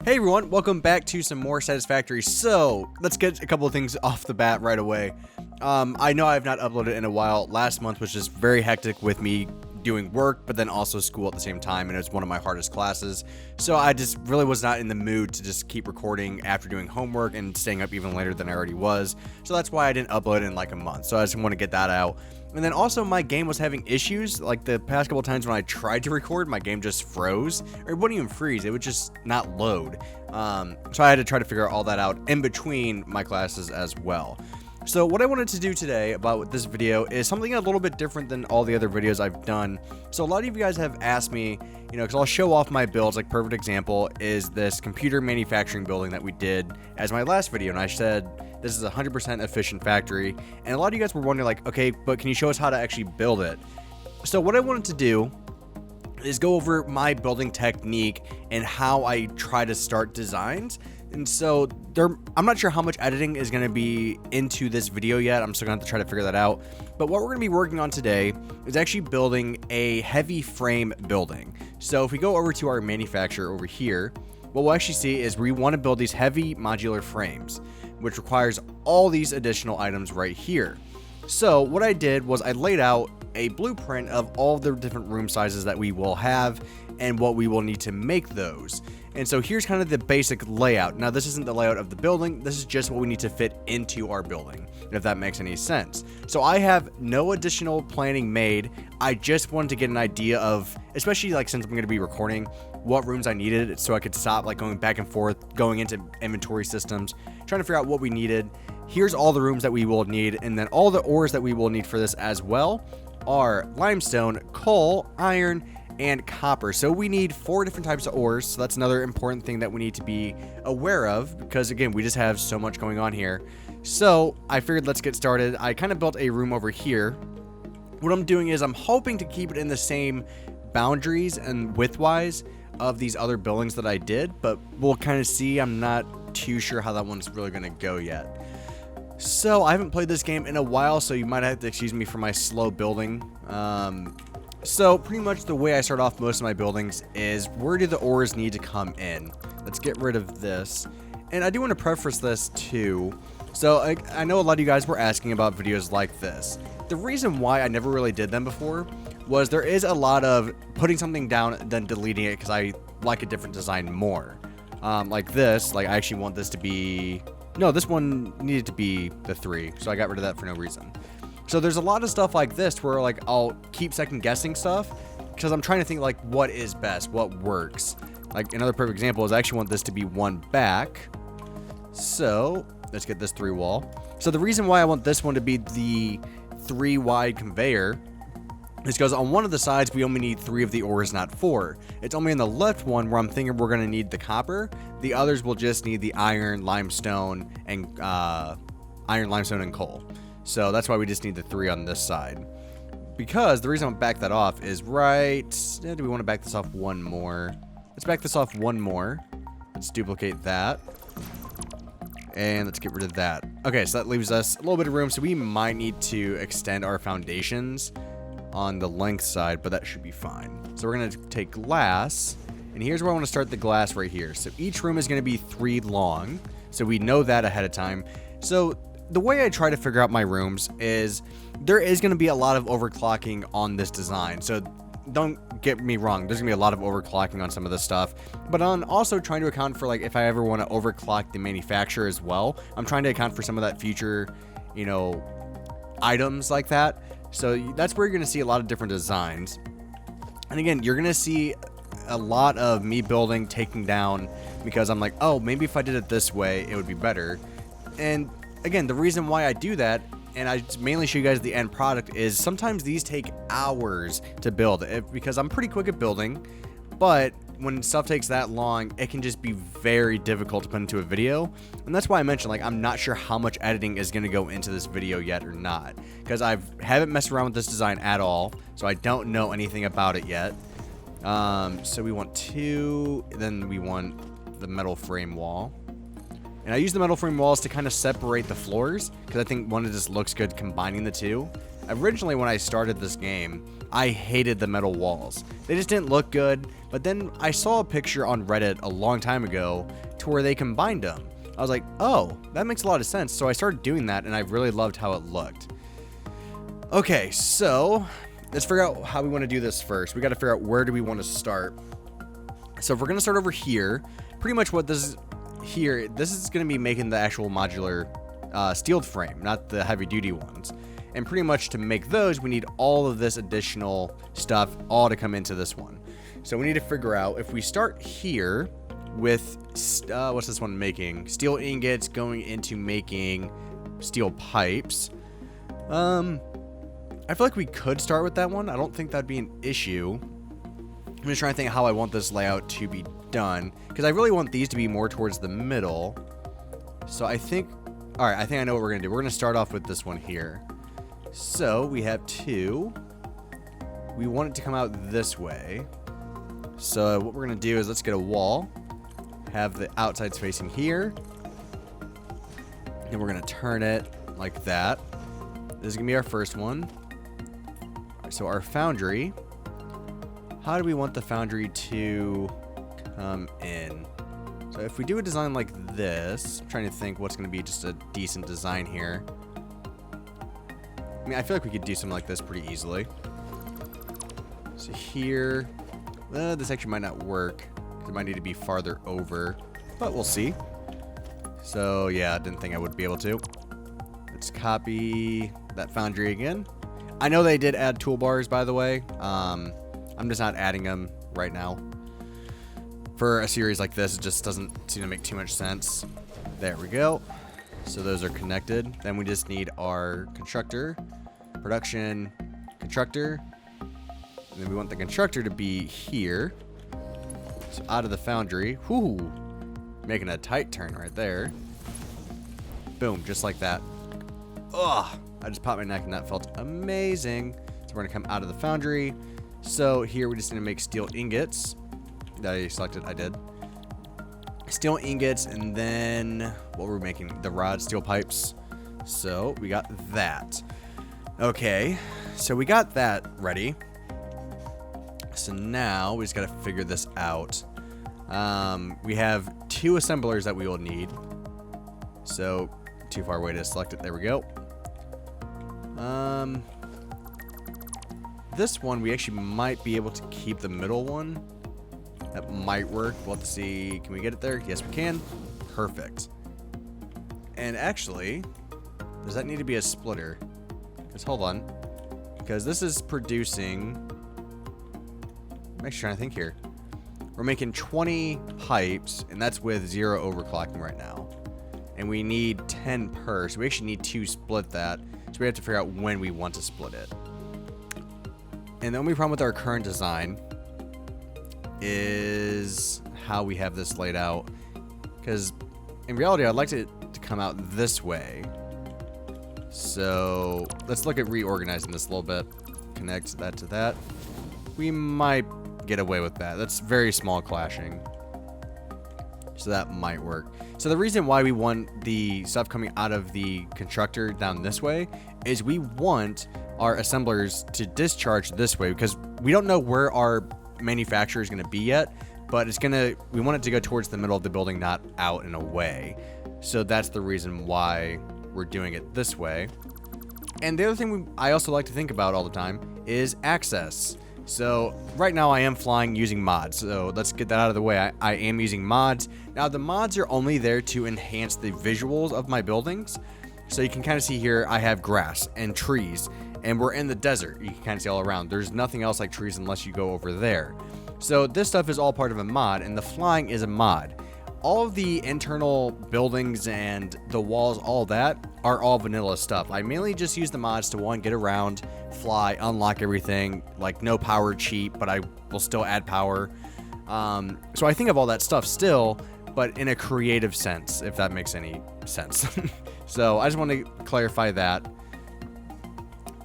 Hey everyone, welcome back to some more Satisfactory. So, let's get a couple of things off the bat right away. I know I have not uploaded in a while. Last month was just very hectic with me doing work, but then also school at the same time, and it was one of my hardest classes. So I just really was not in the mood to just keep recording after doing homework and staying up even later than I already was. So that's why I didn't upload in like a month. So I just want to get that out. And then also my game was having issues. Like the past couple times when I tried to record, my game just froze. Or it wouldn't even freeze, it would just not load. So I had to try to figure all that out in between my classes as well. So what I wanted to do today about this video is something a little bit different than all the other videos I've done. So a lot of you guys have asked me, because I'll show off my builds. Like perfect example is this computer manufacturing building that we did as my last video. And I said, this is a 100% efficient factory. And a lot of you guys were wondering like, okay, but can you show us how to actually build it? So what I wanted to do is go over my building technique and how I try to start designs. And so I'm not sure how much editing is going to be into this video yet. I'm still going to have to try to figure that out. But what we're going to be working on today is actually building a heavy frame building. So if we go over to our manufacturer over here, what we'll actually see is we want to build these heavy modular frames, which requires all these additional items right here. So what I did was I laid out a blueprint of all the different room sizes that we will have and what we will need to make those. And so here's kind of the basic layout. Now this isn't the layout of the building, this is just what we need to fit into our building, if that makes any sense. So I have no additional planning made. I just wanted to get an idea of, especially like since I'm going to be recording, what rooms I needed so I could stop like going back and forth, going into inventory systems, trying to figure out what we needed. Here's all the rooms that we will need, and then all the ores that we will need for this as well are limestone, coal, iron, and copper. So we need 4 different types of ores. So that's another important thing that we need to be aware of, because again, we just have so much going on here. So I figured let's get started. I kind of built a room over here. What I'm doing is I'm hoping to keep it in the same boundaries and width-wise of these other buildings that I did, but we'll kind of see. I'm not too sure how that one's really going to go yet. So I haven't played this game in a while, so you might have to excuse me for my slow building. So pretty much the way I start off most of my buildings is, where do the ores need to come in? Let's get rid of this. And I do want to preface this too. So I know a lot of you guys were asking about videos like this. The reason why I never really did them before was there is a lot of putting something down then deleting it because I like a different design more. Like this, like I actually want this to be, no, this one needed to be the 3, so I got rid of that for no reason. So there's a lot of stuff like this where like I'll keep second guessing stuff because I'm trying to think like what is best, what works. Like another perfect example is I actually want this to be 1 back. So let's get this 3 wall. So the reason why I want this one to be the 3 wide conveyor is because on one of the sides we only need 3 of the ores, not 4. It's only on the left one where I'm thinking we're going to need the copper. The others will just need the iron, limestone, and coal. So that's why we just need the 3 on this side. Because the reason I back that off is right... do we want to back this off 1 more? Let's back this off 1 more. Let's duplicate that. And let's get rid of that. Okay, so that leaves us a little bit of room. So we might need to extend our foundations on the length side, but that should be fine. So we're going to take glass. And here's where I want to start the glass right here. So each room is going to be 3 long. So we know that ahead of time. So the way I try to figure out my rooms is there is going to be a lot of overclocking on this design. So don't get me wrong, there's going to be a lot of overclocking on some of this stuff. But I'm also trying to account for like if I ever want to overclock the manufacturer as well. I'm trying to account for some of that future, items like that. So that's where you're going to see a lot of different designs. And again, you're going to see a lot of me building, taking down, because I'm like, oh, maybe if I did it this way, it would be better. And again, the reason why I do that, and I mainly show you guys the end product, is sometimes these take hours to build. Because I'm pretty quick at building, but when stuff takes that long, it can just be very difficult to put into a video. And that's why I mentioned, like, I'm not sure how much editing is going to go into this video yet or not. Because I haven't messed around with this design at all, so I don't know anything about it yet. So we want 2, then we want the metal frame wall. And I use the metal frame walls to kind of separate the floors, because I think one of this looks good combining the 2. Originally, when I started this game, I hated the metal walls. They just didn't look good, but then I saw a picture on Reddit a long time ago to where they combined them. I was like, oh, that makes a lot of sense. So I started doing that, and I really loved how it looked. Okay, so let's figure out how we want to do this first. We got to figure out where do we want to start. So if we're going to start over here, pretty much what this is here, this is going to be making the actual modular steel frame, not the heavy duty ones. And pretty much to make those, we need all of this additional stuff all to come into this one. So we need to figure out if we start here with, what's this one making? Steel ingots going into making steel pipes. I feel like we could start with that one. I don't think that'd be an issue. I'm just trying to think how I want this layout to be done, because I really want these to be more towards the middle. So I think, all right, I think I know what we're going to do. We're going to start off with this one here. So we have two. We want it to come out this way. So what we're going to do is let's get a wall. Have the outsides facing here. And we're going to turn it like that. This is going to be our first one. So our foundry. How do we want the foundry to come in? So if we do a design like this, I'm trying to think what's going to be just a decent design here. I mean, I feel like we could do something like this pretty easily. So here, this actually might not work. It might need to be farther over, but we'll see. So yeah, I didn't think I would be able to. Let's copy that foundry again. I know they did add toolbars, by the way. I'm just not adding them right now. For a series like this, it just doesn't seem to make too much sense. There we go. So those are connected. Then we just need our constructor, production, constructor. And then we want the constructor to be here. So out of the foundry. Whoo! Making a tight turn right there. Boom, just like that. Ugh! I just popped my neck and that felt amazing. So we're gonna come out of the foundry. So here we just need to make steel ingots. That I selected, I did. Steel ingots, and then what were we making? The rod steel pipes. So we got that. Okay, so we got that ready. So now we just gotta figure this out. We have two assemblers that we will need. So too far away to select it. There we go. This one we actually might be able to keep the middle one. That might work. We'll have to see. Can we get it there? Yes, we can. Perfect. And actually, does that need to be a splitter? Because hold on. Because this is producing. I'm actually trying to think here. We're making 20 pipes, and that's with 0 overclocking right now. And we need 10 per, so we actually need to split that. So we have to figure out when we want to split it. And the only problem with our current design is how we have this laid out. Because in reality, I'd like it to come out this way. So let's look at reorganizing this a little bit. Connect that to that. We might get away with that. That's very small clashing. So that might work. So the reason why we want the stuff coming out of the constructor down this way is we want our assemblers to discharge this way, because we don't know where our manufacturer is going to be yet, but we want it to go towards the middle of the building, not out and away. So that's the reason why we're doing it this way. And the other thing I also like to think about all the time is access. So right now I am flying using mods, so let's get that out of the way. I am using mods. Now the mods are only there to enhance the visuals of my buildings. So you can kind of see here I have grass and trees, and we're in the desert. You can kind of see all around. There's nothing else like trees unless you go over there. So this stuff is all part of a mod, and the flying is a mod. All of the internal buildings and the walls, all that, are all vanilla stuff. I mainly just use the mods to, one, get around, fly, unlock everything, like no power cheat, but I will still add power. So I think of all that stuff still, but in a creative sense, if that makes any sense. So I just want to clarify that.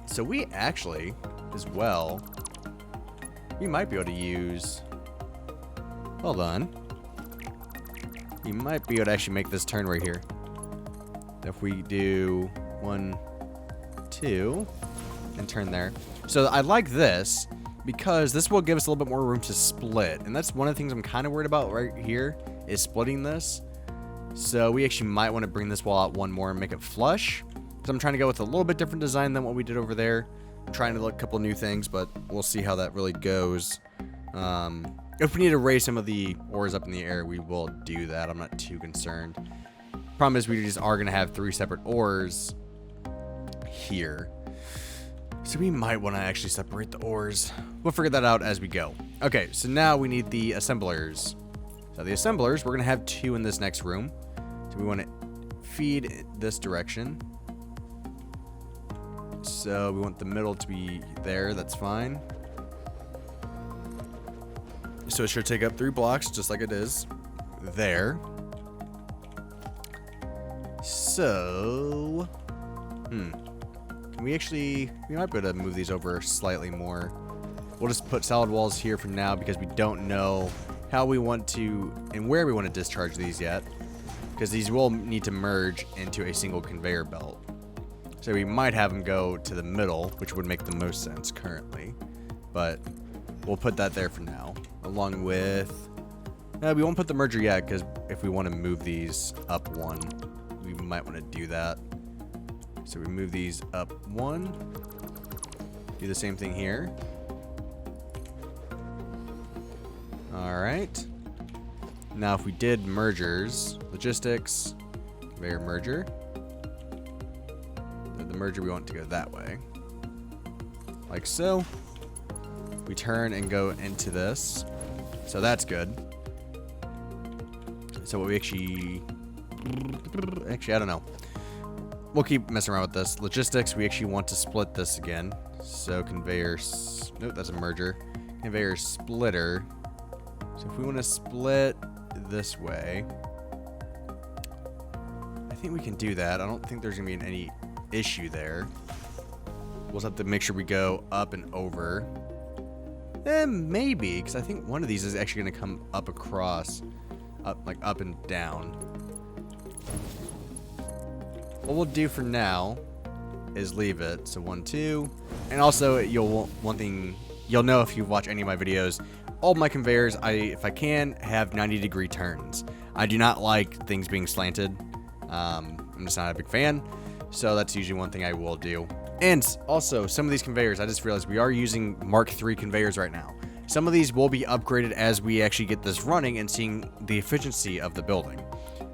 So we actually, as well, we might be able to use, hold on. You might be able to actually make this turn right here. If we do 1, 2, and turn there. So I like this because this will give us a little bit more room to split. And that's one of the things I'm kind of worried about right here is splitting this. So we actually might want to bring this wall out one more and make it flush. Because I'm trying to go with a little bit different design than what we did over there. I'm trying to look a couple new things, but we'll see how that really goes. If we need to raise some of the ores up in the air, we will do that. I'm not too concerned. Problem is we just are going to have 3 separate ores here. So we might want to actually separate the ores. We'll figure that out as we go. Okay, so now we need the assemblers. So the assemblers, we're going to have 2 in this next room. So we want to feed this direction. So we want the middle to be there. That's fine. So it should take up 3 blocks, just like it is there. So, we might be able to move these over slightly more. We'll just put solid walls here for now because we don't know how we want to and where we want to discharge these yet. Because these will need to merge into a single conveyor belt. So we might have them go to the middle, which would make the most sense currently. But we'll put that there for now. Along with... we won't put the merger yet because if we want to move these up 1, we might want to do that. So we move these up 1. Do the same thing here. Alright. Now if we did mergers, logistics, conveyor merger. The merger we want to go that way. Like so. We turn and go into this. So that's good. So what we actually, I don't know. We'll keep messing around with this. Logistics, we actually want to split this again. So conveyor, nope, that's a merger. Conveyor splitter. So if we want to split this way, I think we can do that. I don't think there's going to be any issue there. We'll just have to make sure we go up and over. Maybe, because I think one of these is actually going to come up across, up and down. What we'll do for now is leave it. So 1, 2, and also one thing you'll know if you watch any of my videos. All my conveyors, if I can, have 90-degree turns. I do not like things being slanted. I'm just not a big fan. So that's usually one thing I will do. And also, some of these conveyors, I just realized we are using Mark III conveyors right now. Some of these will be upgraded as we actually get this running and seeing the efficiency of the building.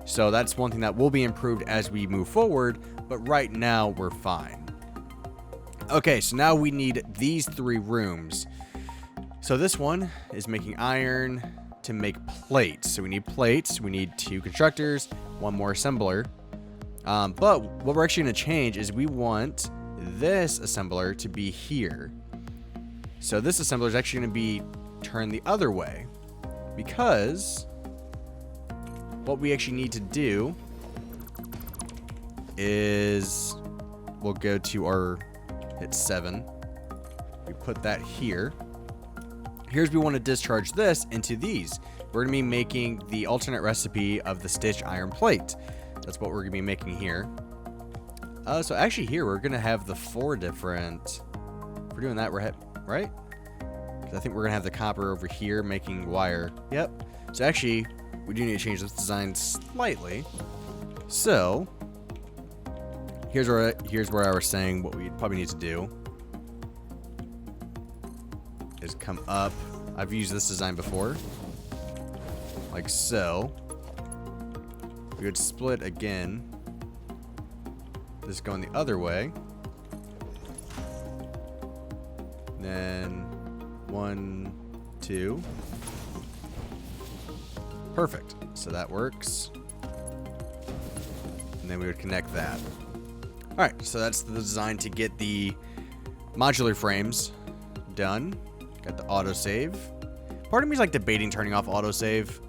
So that's one thing that will be improved as we move forward, but right now we're fine. Okay, so now we need these 3 rooms. So this one is making iron to make plates. So we need plates, we need 2 constructors, 1 more assembler. But what we're actually going to change is we want this assembler to be here. So this assembler is actually going to be turned the other way because what we actually need to do is we'll go to our hit 7. We put that here. Here's we want to discharge this into these. We're going to be making the alternate recipe of the stitched iron plate. That's what we're going to be making here. So actually here we're going to have the 4 different... If we're doing that, right? Because I think we're going to have the copper over here making wire. Yep. So actually, we do need to change this design slightly. So, here's where I was saying what we probably need to do is come up. I've used this design before. Like so. We would split again. This going the other way. Then 1, 2. Perfect. So that works. And then we would connect that. Alright, so that's the design to get the modular frames done. Got the autosave. Part of me is like debating turning off autosave.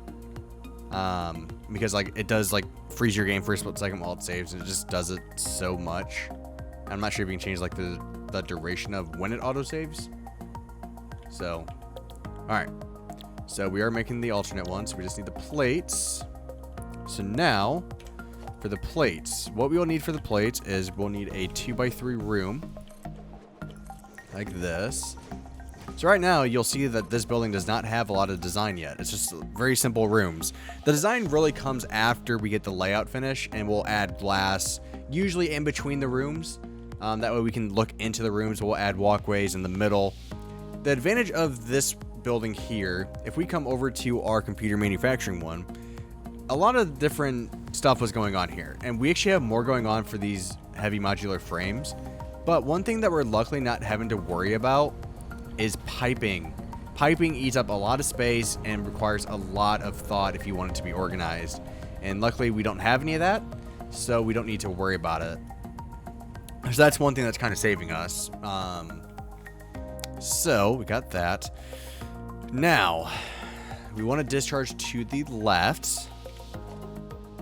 Because like it does like freeze your game for a split second while it saves, and it just does it so much. I'm not sure if you can change like the duration of when it autosaves. So, alright. So we are making the alternate one, so we just need the plates. So now, for the plates, what we will need for the plates is we'll need a 2x3 room. like this. So right now, you'll see that this building does not have a lot of design yet. It's just very simple rooms. The design really comes after we get the layout finish, and we'll add glass, usually in between the rooms. That way we can look into the rooms. We'll add walkways in the middle. The advantage of this building here, if we come over to our computer manufacturing one, a lot of different stuff was going on here. And we actually have more going on for these heavy modular frames. But one thing that we're luckily not having to worry about is piping. Piping eats up a lot of space and requires a lot of thought if you want it to be organized. And luckily we don't have any of that, so we don't need to worry about it. So that's one thing that's kind of saving us. So we got that. Now, we want to discharge to the left.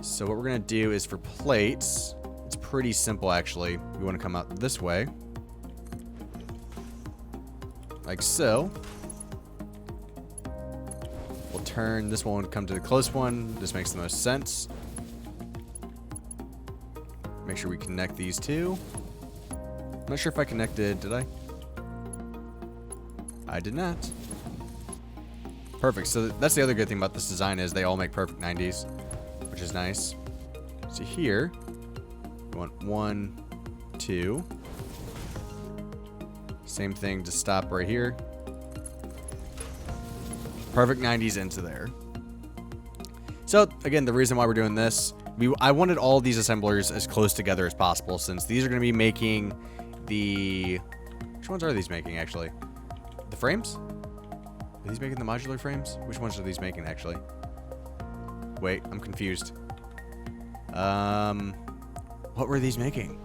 So what we're going to do is for plates, it's pretty simple actually. We want to come out this way. Like so. We'll turn this one, come to the close one. This makes the most sense. Make sure we connect these two. I'm not sure if I connected, did I? I did not. Perfect, so that's the other good thing about this design is they all make perfect 90s, which is nice. So here, we want 1, 2. Same thing to stop right here. Perfect 90s into there. So again, the reason why we're doing this, I wanted all these assemblers as close together as possible, since these are going to be making the... Which ones are these making, actually? The frames? Are these making the modular frames? Which ones are these making, actually? Wait, I'm confused. What were these making?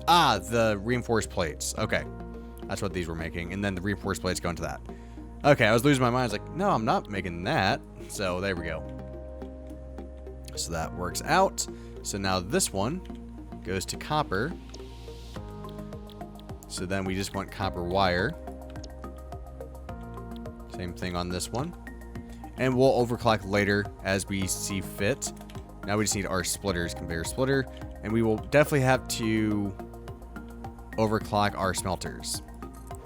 Ah, the reinforced plates. Okay. That's what these were making. And then the reinforced plates go into that. Okay, I was losing my mind. I was like, no, I'm not making that. So there we go. So that works out. So now this one goes to copper. So then we just want copper wire. Same thing on this one. And we'll overclock later as we see fit. Now we just need our splitters, conveyor splitter. And we will definitely have to overclock our smelters.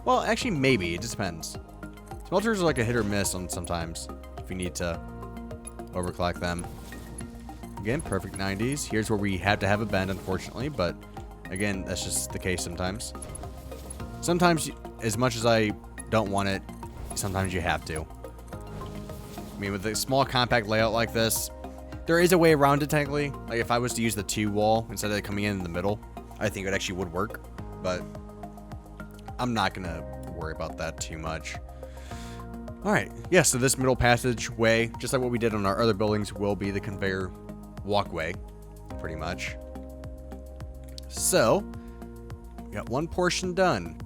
Well, actually, maybe. It just depends. Smelters are like a hit or miss on sometimes if you need to overclock them. Again, perfect 90s. Here's where we have to have a bend, unfortunately, but again, that's just the case sometimes. Sometimes, as much as I don't want it, sometimes you have to. I mean, with a small compact layout like this, there is a way around it technically. Like if I was to use the 2 wall instead of it coming in the middle, I think it actually would work, but I'm not gonna worry about that too much. All right, yeah, so this middle passageway, just like what we did on our other buildings, will be the conveyor walkway, pretty much. So, we got one portion done.